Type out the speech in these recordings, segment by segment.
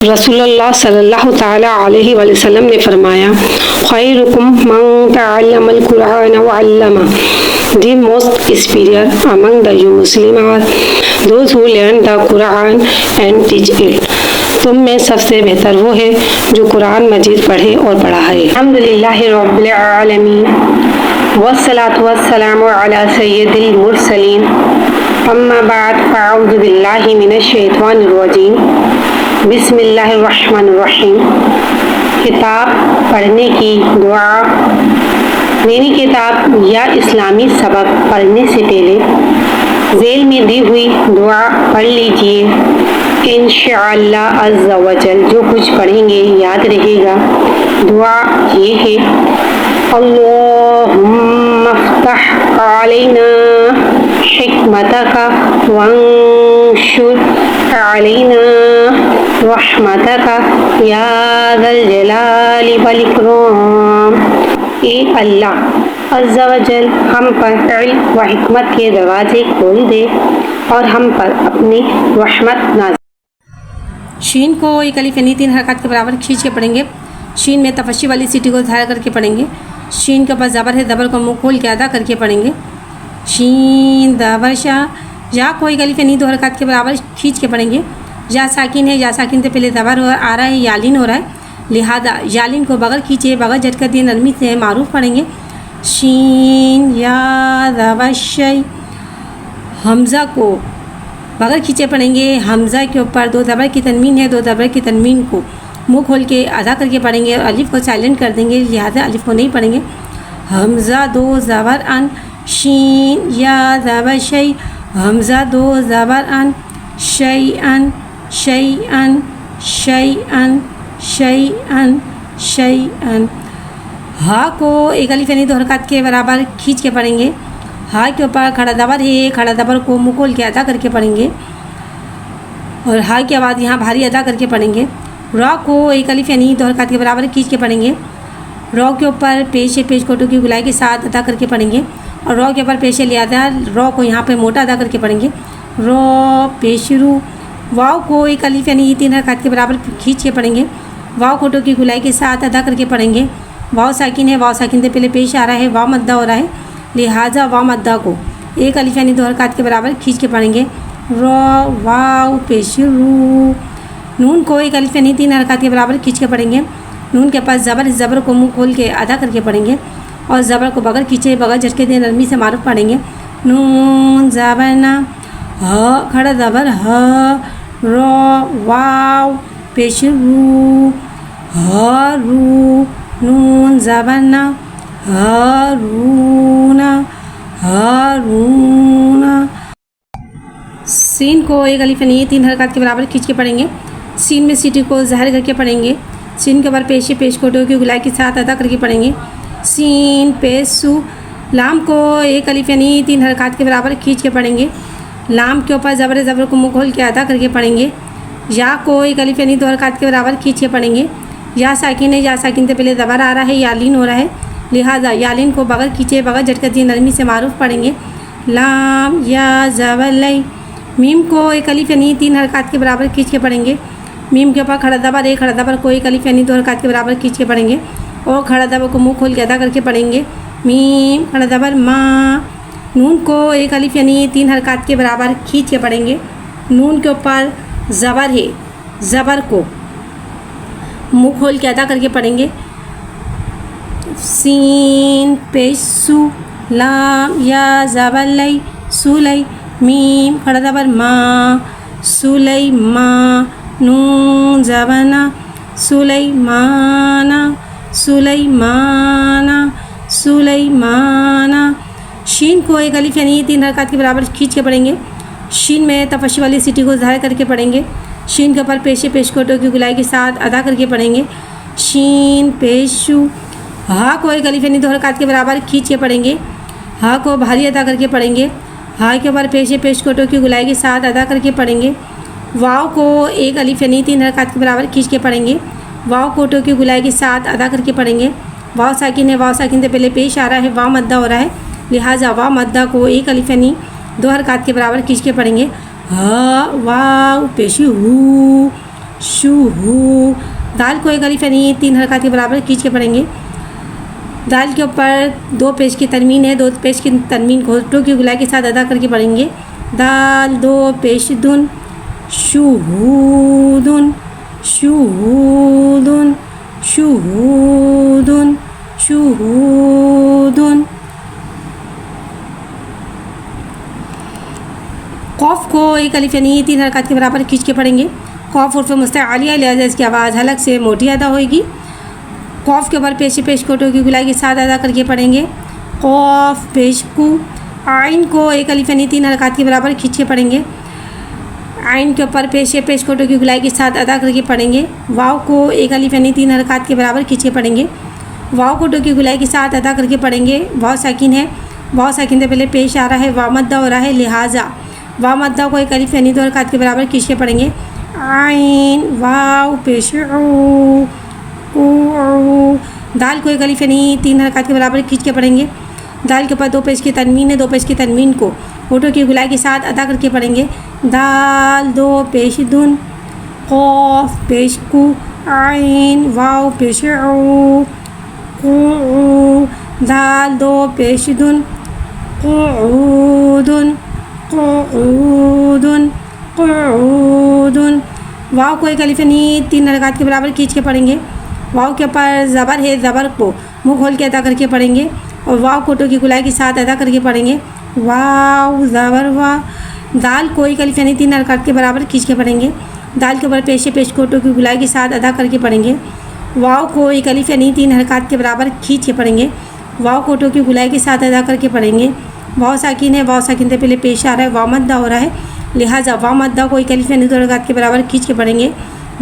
रसूलुल्लाह सल्लल्लाहु ताला अलैहि वसल्लम ने फरमाया, खैरुकुम मन तअल्लमल कुरान व अल्लमा, the most superior among the Muslims are those who learn the Quran and teach it. तुम में सबसे बेहतर वो है जो कुरान मजीद पढ़े और पढ़ाए। अल्हम्दुलिल्लाहि रब्बिल आलमीन वस्सलातु वस्सलामु अला सय्यिदिल मुरसलीन अम्मा बाद फ़अऊज़ु बिल्लाहि मिनश शैतानिर रजीम बिस्मिल्लाहिर्रहमानिर्रहीम। किताब पढ़ने की दुआ। मेरी किताब या इस्लामी सबक पढ़ने से पहले ज़ेल में दी हुई दुआ पढ़ लीजिए। इंशाअल्लाह अज़्ज़ा वजल जो कुछ पढ़ेंगे याद रहेगा। दुआ ये है, अल्लाहुम्मा फ़्तह अलैना हिकमतका वंशुर अलैना रहमतका या ज़ल जलाली वल इकराम। ए अल्लाह अज़्ज़ा वजल हम पर इल्म व हिकमत के दरवाजे खोल दे और हम पर अपनी रहमत नाज़िल। शीन को एक अलिफ यानी 3 हरकत के बराबर खींच के पढ़ेंगे। शीन में तफशी वाली सीटी को ज़ाहिर करके पढ़ेंगे। शीन के ऊपर ज़बर है, ज़बर को मुँह खोल के अदा करके पढ़ेंगे। शीन ज़बर शाह। या को एक अलिफ यानी 2 हरकत के बराबर खींच के पढ़ेंगे। या साकिन है, या साकिन से पहले ज़बर आ रहा है, यालिन हो रहा है, लिहाजा यालिन को बगल खींचे, बगल झटका दिए, नरमी से मारूफ पढ़ेंगे। शीन या ज़बर शै। हमज़ा को बगल खींचे पढ़ेंगे। हमज़ा के ऊपर 2 ज़बर की तनवीन है, 2 ज़बर की तनवीन को मुँह खोल के अदा करके पढ़ेंगे और अलिफ को साइलेंट कर देंगे, लिहाजा अलिफ को नहीं पढ़ेंगे। हमज़ा 2 ज़बर अन। शीन या ज़बर शै। हमज़ा 2 ज़बर अन। शैअन शैअन शैअन शैअन शैअन। हा को एक अलिफ यानी 2 हरकत के बराबर खींच के पढ़ेंगे। हा के ऊपर खड़ा ज़बर है, खड़ा ज़बर को मुँह खोल के अदा करके पढ़ेंगे और हा की आवाज़ यहाँ भारी अदा करके पढ़ेंगे। रॉ को एक अलिफ यानी 2 हरकत के बराबर खींच के पढ़ेंगे। रॉ के ऊपर पेश कोटों की गुलाई के साथ अदा करके पढ़ेंगे और रॉ के ऊपर पेश लियादा रॉ को यहाँ पे मोटा अदा करके पढ़ेंगे। रॉ पेशरू। वाव को एक अलिफ यानी 3 हरकत के बराबर खींच के पढ़ेंगे। वाव कोटों की गुलाई के साथ अदा करके पढ़ेंगे। वाव साकिन है, वाव साकिन से पहले पेश आ रहा है, वाव मद्दा हो रहा है, लिहाजा वाव मद्दा को एक अलिफ यानी 2 हरकत के बराबर खींच के पढ़ेंगे। रॉ वाव पेशरू। नून को एक अलिफ यानी 3 हरकत के बराबर खींच के पढ़ेंगे। नून के पास ज़बर, ज़बर को मुँह खोल के अदा करके पढ़ेंगे और ज़बर को बगल खींचे, बगल झटके दे, नरमी से मारूफ पढ़ेंगे। नून ज़बर ना। ह खड़ा ज़बर ह। रॉ वाव पेशरू हरू। नून ज़बर ना। हरूना हरूना। सीन को एक अलिफ यानी 3 हरकत के बराबर खींच के पढ़ेंगे। सीन में सीटी को ज़ाहिर करके पढ़ेंगे। सीन के ऊपर पेश कोटों की गुलाई के साथ अदा करके पढ़ेंगे। सीन पेशु। लाम को एक अलिफ यानी 3 हरकत के बराबर खींच के पढ़ेंगे। लाम के ऊपर ज़बर को मुँह खोल के अदा करके पढ़ेंगे। या को एक अलिफ यानी 2 हरकत के बराबर खींच के पढ़ेंगे। या साकिन है, या साकिन से पहले ज़बर आ रहा है, यालिन हो रहा है, लिहाजा यालिन को बगल खींचे, बगल झटका दिए, नरमी से मारूफ पढ़ेंगे। लाम या ज़बर लै। मीम को एक अलिफ यानी 3 हरकत के बराबर खींच के पढ़ेंगे। मीम के ऊपर खड़ा ज़बर है, खड़ा ज़बर को एक अलिफ यानी 2 हरकत के बराबर खींच के पढ़ेंगे और खड़ा ज़बर को मुँह खोल के अदा करके पढ़ेंगे। मीम खड़ा ज़बर माँ। नून को एक अलिफ यानी 3 हरकत के बराबर खींच के पढ़ेंगे। नून के ऊपर ज़बर है, ज़बर को मुँह खोल के अदा करके पढ़ेंगे। सीन पेशु। लाम या ज़बर लै सुलै। मीम खड़ा ज़बर माँ। सुलै माँ। नून ज़बर ना। सुलैमाना सुलैमाना सुलैमाना। शीन को एक अलिफ यानी 3 हरकत के बराबर खींच के पढ़ेंगे। शीन में तफशी वाली सीटी को ज़ाहिर करके पढ़ेंगे। शीन के ऊपर पेशकोटों की गुलाई के साथ अदा करके पढ़ेंगे। शीन पेशु। हा को एक अलिफ यानी दो हरकत के बराबर खींच के पढ़ेंगे। हा को भारी अदा करके पढ़ेंगे। हा के ऊपर पेश कोटों की गुलाई के साथ अदा करके पढ़ेंगे। वाव को एक अलिफ यानी 3 हरकत के बराबर खींच के पढ़ेंगे। वाव कोटों की गुलाई के साथ अदा करके पढ़ेंगे। वाव साकिन है, वाव साकिन से पहले पेश आ रहा है, वाव मद्दा हो रहा है, लिहाजा वाव मद्दा को एक अलिफ यानी 2 हरकत के बराबर खींच के पढ़ेंगे। हा वाव पेश हु शु हु। दाल को एक अलिफ यानी 3 हरकत के बराबर खींच के पढ़ेंगे। दाल के ऊपर 2 पेश की तनवीन है, 2 पेश की तनवीन को होठों की गुलाई के साथ अदा करके पढ़ेंगे। दाल 2 पेश दुन शुहूदुन शुहूदुन शुहूदुन शुहूदुन। कौफ को एक अलिफ यानी 3 हरकत के बराबर खींच के पढ़ेंगे। कौफ उर्फ मुस्तआलिया लिहाजा इसकी आवाज़ हलक से मोटी अदा होएगी। कौफ के ऊपर पेश कोटों की गुलाई के साथ अदा करके पढ़ेंगे। कौफ पेश कु। आइन को एक अलिफ यानी 3 हरकत के बराबर खींच के पढ़ेंगे। आइन के ऊपर पेश कोटों की गुलाई के साथ अदा करके पढ़ेंगे। वाव को एक अलिफ यानी 3 हरकत के बराबर खींच के पढ़ेंगे। वाव कोटों की गुलाई के साथ अदा करके पढ़ेंगे। वाव साकिन है, वाव साकिन से पहले पेश आ रहा है, वाव मद्दा हो रहा है, लिहाजा वाव मद्दा को एक अलिफ यानी 2 हरकत के बराबर खींच के पढ़ेंगे। आइन वाव पेश दाल को एक अलिफ यानी 3 हरकत के बराबर खींच के पढ़ेंगे। दाल के ऊपर 2 पेश की तनवीन है, 2 पेश की तनवीन को होठों की गुलाई के साथ अदा करके पढ़ेंगे। दाल 2 पेश दुन कौफ पेश कु। आइन वाव पेश दाल 2 पेश दुन क़ुऊदुन क़ुऊदुन क़ुऊदुन। वाव को एक अलिफ यानी 3 हरकत के बराबर खींच के पढ़ेंगे। वाव के ऊपर ज़बर है, ज़बर को मुँह खोल के अदा करके पढ़ेंगे और वाव कोटों की गुलाई के साथ अदा करके पढ़ेंगे। वाव ज़बर वा। दाल को एक अलिफ यानी 3 हरकत के बराबर खींच के पढ़ेंगे। दाल के ऊपर पेश कोटों की गुलाई के साथ अदा करके पढ़ेंगे। वाव को एक अलिफ यानी 3 हरकत के बराबर खींच के पढ़ेंगे। वाव कोटों की गुलाई के साथ अदा करके पढ़ेंगे। वाव साकिन है, वाव साकिन से पहले पेश आ रहा है, वाव मद्दा हो रहा है, लिहाजा वाव मद्दा को एक अलिफ यानी 2 हरकत के बराबर खींच के पढ़ेंगे।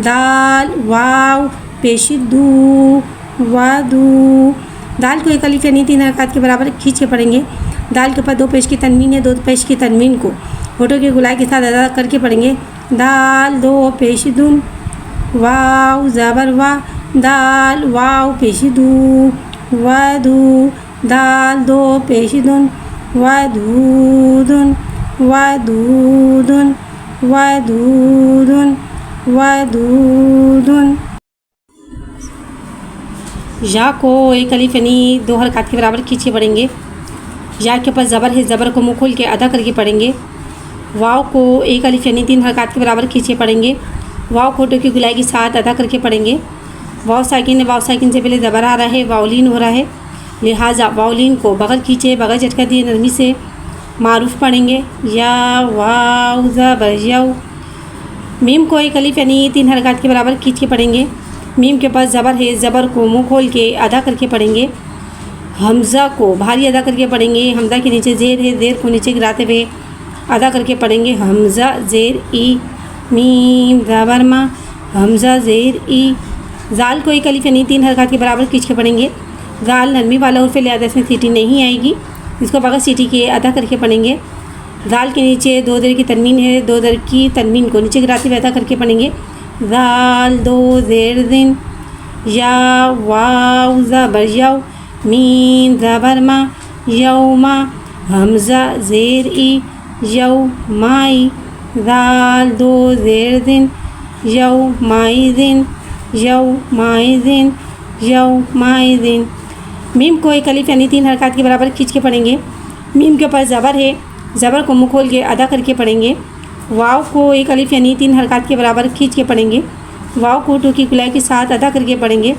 दाल वाव पेश दू वादू। दाल को एक अलिफ यानी 3 हरकत के बराबर खींच के पढ़ेंगे। दाल के ऊपर 2 पेश की तनवीन है, 2 पेश की तनवीन को होठों की गुलाई के साथ अदा करके पढ़ेंगे। दाल 2 पेश दुन वाव ज़बर वा। दाल वाव पेश दू वादू। दाल 2 पेश दुन वादूदुन वादूदुन वादूदुन वादूदुन। या को एक अलिफ यानी 2 हरकत के बराबर खींच के पढ़ेंगे। या के ऊपर ज़बर है, ज़बर को मुँह खोल के अदा करके पढ़ेंगे। वाव को एक अलिफ यानी 3 हरकत के बराबर खींच के पढ़ेंगे। वाव कोटों की गुलाई के साथ अदा करके पढ़ेंगे। वाव साकिन है, वाव साकिन से पहले ज़बर आ रहा है, वावलीन हो रहा है, लिहाजा वावलीन को बगैर खींचे बगैर झटका दिए नरमी से मारूफ पढ़ेंगे। या वाव ज़बर यव। मीम को एक अलिफ यानी 3 हरकत के बराबर खींच के पढ़ेंगे। मीम के पास ज़बर है, ज़बर को मुँह खोल के अदा करके पढ़ेंगे। हमज़ा को भारी अदा करके पढ़ेंगे। हमज़ा के नीचे ज़ेर है, ज़ेर को नीचे गिराते हुए अदा करके पढ़ेंगे। हमज़ा ज़ेर ई मीम ज़बर मा हमज़ा ज़ेर ई। ज़ाल को एक अलिफ यानी 3 हरकत के बराबर खींच के पढ़ेंगे। ज़ाल नरमी वाला उर्फ़ लिहाजा इसमें सीटी नहीं आएगी, इसको बगैर सीटी के अदा करके पढ़ेंगे। ज़ाल के नीचे 2 ज़ेर की तनवीन है, 2 ज़ेर की तनवीन को नीचे गिराते हुए अदा करके पढ़ेंगे। ज़ाल 2 ज़ेर ज़िन या वाव ज़बर यव मीम ज़बर मा यौमा हमज़ा ज़ेर ई यौमाई। ज़ाल 2 ज़ेर ज़िन यौमाइज़िन यौमाइज़िन यौमाइज़िन। मीम को एक अलिफ यानी 3 हरकत के बराबर खींच के पढ़ेंगे। मीम के ऊपर ज़बर है, ज़बर को मुँह खोल के अदा करके पढ़ेंगे। वाव को एक अलिफ यानी 3 हरकत के बराबर खींच के पढ़ेंगे। वाव को टू की गुलाई के साथ अदा करके पढ़ेंगे।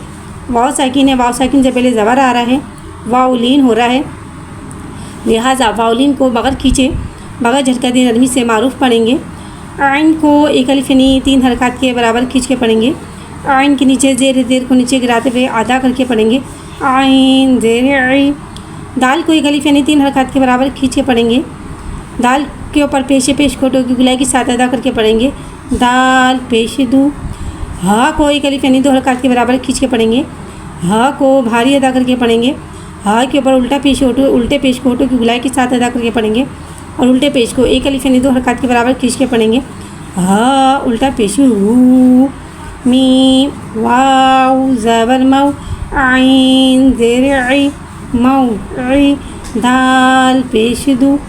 वाव साकिन है, वाव साकिन से पहले ज़बर आ रहा है, वावलीन हो रहा है, लिहाजा वावलीन को बगैर खींचे बगैर झटका दिए नरमी से मारूफ पढ़ेंगे। आइन को एक अलिफ यानी 3 हरकत के बराबर खींच के पढ़ेंगे। आइन के नीचे ज़ेर को नीचे गिराते हुए अदा करके पढ़ेंगे। आइन ज़ेर आई। दाल को एक अलिफ यानी 3 हरकत के बराबर खींच के पढ़ेंगे। दाल के ऊपर पेश कोटों की गुलाई के साथ अदा करके पढ़ेंगे। दाल पेश दू। हा को एक अलिफ यानी 2 हरकत के बराबर खींच के पढ़ेंगे। ह को भारी अदा करके पढ़ेंगे। ह के ऊपर उल्टे पेश को होठों की गुलाई के साथ अदा करके पढ़ेंगे और उल्टे पेश को एक अलिफ यानी 2 हरकत के बराबर खींच के पढ़ेंगे। ह उल्टा पेश हू, मीम वाव ज़बर मऊ, आइन ज़ेर ई, मऊ ई, दाल पेश दू,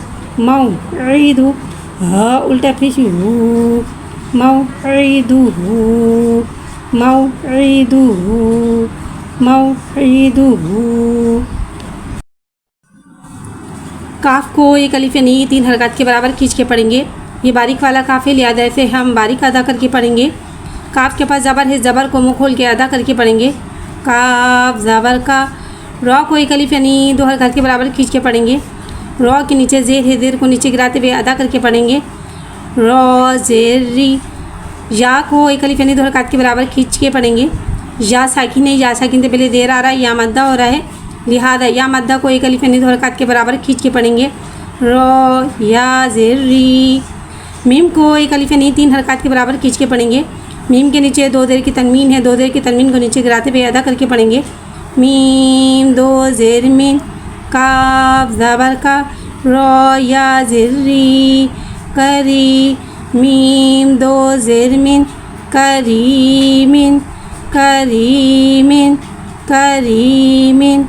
मऊ ई दू, ह उल्टा पेश हू, मऊ ई दू हू, मऊ ई दू हू, मऊ ई दू हू। काफ को एक अलिफ यानी 3 हरकत के बराबर खींच के पढ़ेंगे। ये बारीक वाला काफ है, लिहाजा इसे हम बारीक अदा करके पढ़ेंगे। काफ के पास ज़बर है, ज़बर को मुँह खोल के अदा करके पढ़ेंगे। काफ ज़बर का। रॉ को एक अलिफ यानी 2 हरकत के बराबर खींच के पढ़ेंगे। रॉ के नीचे ज़ेर है, ज़ेर को नीचे गिराते हुए अदा करके पढ़ेंगे। रॉ ज़ेर री। या को एक अलिफ यानी 2 हरकत के बराबर खींच के पढ़ेंगे। या साकिन है, या साकिन से पहले ज़ेर आ रहा है, या मद्दा हो रहा है, लिहाजा या मद्दा को एक अलिफ यानी 2 हरकत के बराबर खींच के पढ़ेंगे। रॉ या ज़ेर री। मीम को एक अलिफ यानी 3 हरकत के बराबर खींच के पढ़ेंगे। मीम के नीचे 2 ज़ेर की तनवीन है, 2 ज़ेर की तनवीन को नीचे गिराते हुए अदा करके पढ़ेंगे। मीम 2 ज़ेर मीन। काफ ज़बर का। रॉ या ज़ेर री, करी। मीम 2 ज़ेर मिन, करीमिन, करीमिन, करीमिन।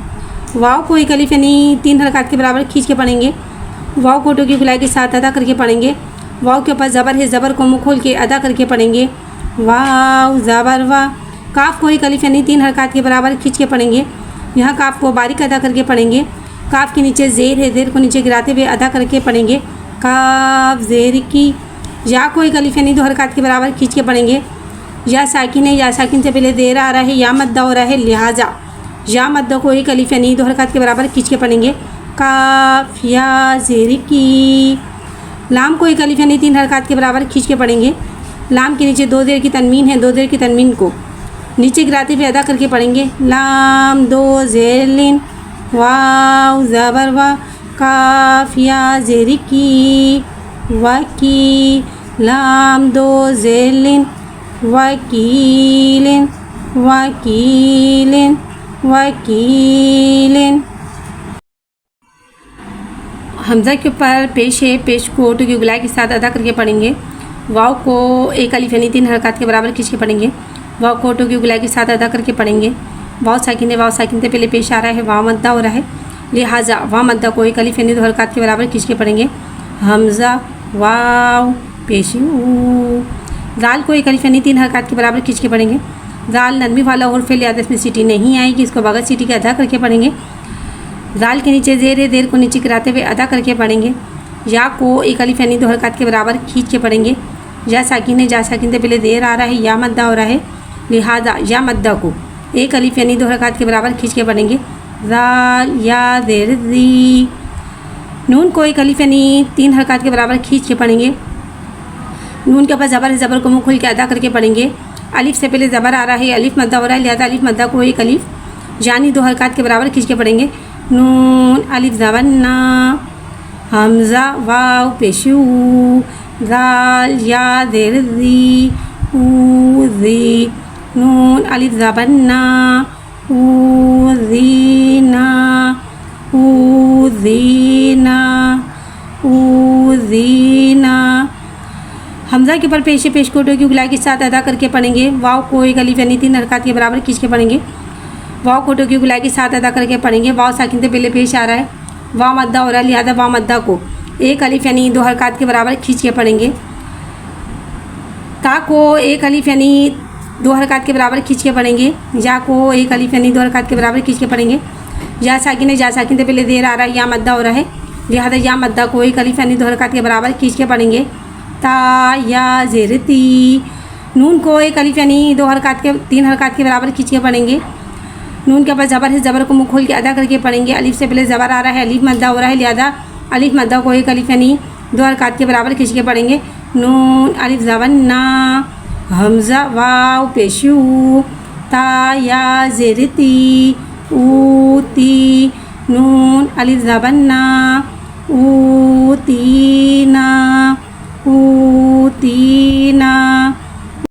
वाव को एक अलिफ यानी 3 हरकत के बराबर खींच के पढ़ेंगे। वाव को होठों की गुलाई के साथ अदा करके पढ़ेंगे। वाव के ऊपर ज़बर है, ज़बर को मुँह खोल के अदा करके पढ़ेंगे। वाव ज़बर वा। काफ को एक अलिफ यानी 3 हरकत के बराबर खींच के पढ़ेंगे। यहाँ काफ को बारीक अदा करके पढ़ेंगे। काफ के नीचे ज़ेर है, ज़ेर को नीचे गिराते हुए अदा करके पढ़ेंगे। काफ ज़ेर की। या को एक अलिफ यानी 2 हरकत के बराबर खींच के पढ़ेंगे। या साकिन है, या साकिन से पहले ज़ेर आ रहा है, या मद्दा हो रहा है, लिहाजा या मद्दा को एक अलिफ यानी 2 हरकत के बराबर खींच के पढ़ेंगे। काफ या ज़ेर की। लाम को एक अलिफ यानी 3 हरकत के बराबर खींच के पढ़ेंगे। लाम के नीचे 2 ज़ेर की तनवीन है, 2 ज़ेर की तनवीन को नीचे गिराते हुए अदा करके पढ़ेंगे। लाम 2 ज़ेर लिन। वाव ज़बर वा। काफ या ज़ेर की, वकी। लाम 2 ज़ेर लिन, वकीलिन, वकीलिन, वकीलिन। हमज़ा के ऊपर पेश है, पेश को होठों की गुलाई के साथ अदा करके पढ़ेंगे। वाव को एक अलिफ यानी 3 हरकत के बराबर खींच के पढ़ेंगे। वाव को होठों की गुलाई के साथ अदा करके पढ़ेंगे। वाव साकिन है, वाव साकिन से पहले पेश आ रहा है, वाव मद्दा हो रहा है, लिहाजा वाव मद्दा को एक अलिफ यानी 2 हरकत के बराबर खींच के पढ़ेंगे। हमज़ा वाव पेश ऊ। जाल को एक अलिफ यानी 3 हरकत के बराबर खींच के पढ़ेंगे। जाल नरमी वाला हुर्फ है, लिहाजा इसमें सीटी नहीं आएगी, इसको बगैर सीटी के अदा करके पढ़ेंगे। जाल के नीचे ज़ेर है, ज़ेर को नीचे गिराते हुए अदा करके पढ़ेंगे। या को एक अलिफ यानी 2 हरकत के बराबर खींच के पढ़ेंगे। या साकिन है, जा साकिन से पहले ज़ेर आ रहा है, या मद्दा हो रहा है, लिहाजा या मद्दा को एक अलिफ यानी 2 हरकत के बराबर खींच के पढ़ेंगे। जाल या ज़ेर ज़ी। नून को एक अलिफ यानी 3 हरकत के बराबर खींच के पढ़ेंगे। नून के ऊपर ज़बर है, ज़बर को मुँह खोल के अदा करके पढ़ेंगे। अलिफ से पहले ज़बर आ रहा है, अलिफ मद्दा हो रहा है, लिहाजा अलिफ मद्दा को एक अलिफ यानी 2 हरकत के बराबर खींच के पढ़ेंगे। नून अलिफ ज़बर ना। हमज़ा वाव पेशू। जाल या ज़ेर ज़ी, ऊ ज़ी। नून अलिफ ज़बर ना, ऊ ज़ी ना, ऊ ज़ी ना, ऊ ज़ी ना। हमज़ा के ऊपर पेश पेश कोटों की गुलाई के साथ अदा करके पढ़ेंगे। वाव को एक अलिफ यानी 3 हरकत के बराबर खींच के पढ़ेंगे। वाव कोटों की गुलाई के साथ अदा करके पढ़ेंगे। वाव साकिन से पहले पेश आ रहा है, वाव मद्दा हो रहा है, लिहाजा वाव मद्दा को एक अलिफ यानी 2 हरकत के बराबर खींच के पढ़ेंगे। ता को एक अलिफ यानी 2 हरकत के बराबर खींच के पढ़ेंगे। या को एक अलिफ यानी 2 हरकत के बराबर खींच के पढ़ेंगे। या साकिन है, जा साकिन से पहले ज़ेर आ रहा है, या मद्दा हो रहा है, लिहाजा या मद्दा को एक अलिफ यानी 2 हरकत के बराबर खींच के पढ़ेंगे। ता या ज़ेर ती। नून को एक अलिफ यानी 3 हरकत के बराबर खींच के पढ़ेंगे। नून के ऊपर ज़बर है, ज़बर को मुँह खोल के अदा करके पढ़ेंगे। अलिफ से पहले ज़बर आ रहा है, अलिफ मद्दा हो रहा है, लिहाजा अलिफ मद्दा को एक अलिफ यानी 2 हरकत के बराबर खींच के पढ़ेंगे। नून अलिफ ज़बर ना। हमज़ा वाव पेशू। ता या ज़ेर ती, ऊ ती। नून अलिफ ज़बर ना, ऊ ती ना, ऊ ती ना।